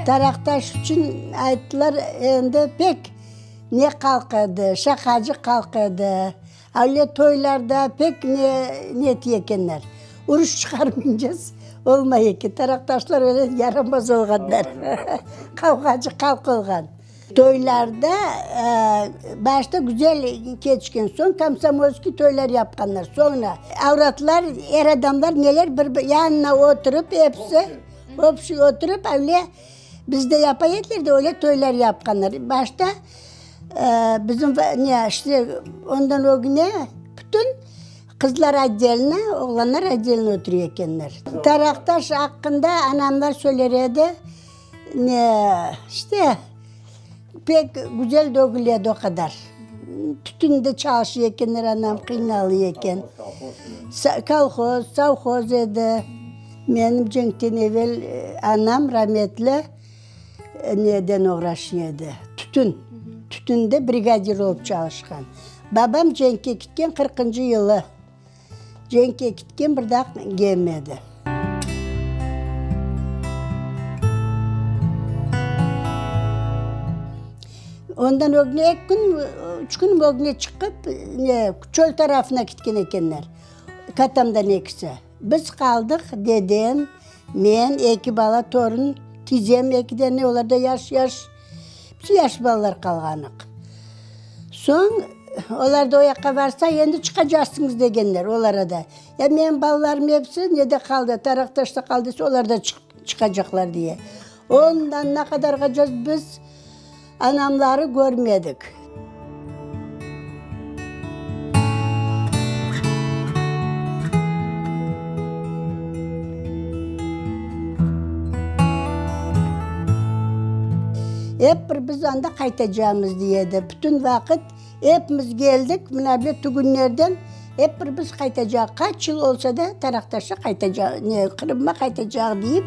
Taraktaş için ayttılar endi pek ne kalkadı, şakacı kalkadı. Öyle toylarda pek ne diyekenler. Uruş çıkarmayacağız. Olmayı ki taraktaşlar öyle yaramaz olganlar. Kavgacı kalk olgan. Toylarda başta güzel geçken son komsomolski toylar yapkanlar. Sonra avratlar, er adamlar neler bir yanına oturup hepsi oturup öyle bizde yapayetler de öyle toylar yapkanlar. Başta bizim ne işte ondan o güne bütün kızlar acayline, oğlanlar acayline oturuyorkenler. Taraktaş hakkında anamlar söylerdi. Ne işte pek güzel dökülüyordu o kadar. Tütünde çalışıyorkenler anam kıynalıyorken. Kolhoz, savhoz edi. Benim cenkten evvel anam rahmetli neden uğraşıyordu? Tütünde brigadir olup çalışkan. Babam cenk'e gitken 40. yılı. Cenk'e gitken bir daha gelmedi. Ondan o gün 2 gün, 3 gün o güne çıkıp çöl tarafına gitken ekenler. Katamdan ikisi. Biz kaldık dedem, men, 2 bala torun, tizem 2 tane olar da yaş balalar kalganık. Son olar da o yaka varsa endi çıkacaksınız degenler olara da. Ya men balalarım hepsi ne de kaldı, taraktaşta kaldıysa olar da çıkacaklar diye. Ondan ne kadar kaçacağız biz anamları görmedik. Hep bir biz anda kaytacağımız diyedi. Bütün vakit hepimiz geldik. Münablet günlerden hep bir biz kaytacağız. Kaç yıl olsa da taraktaşa kaytacağız, Kırım'a kaytacağız deyip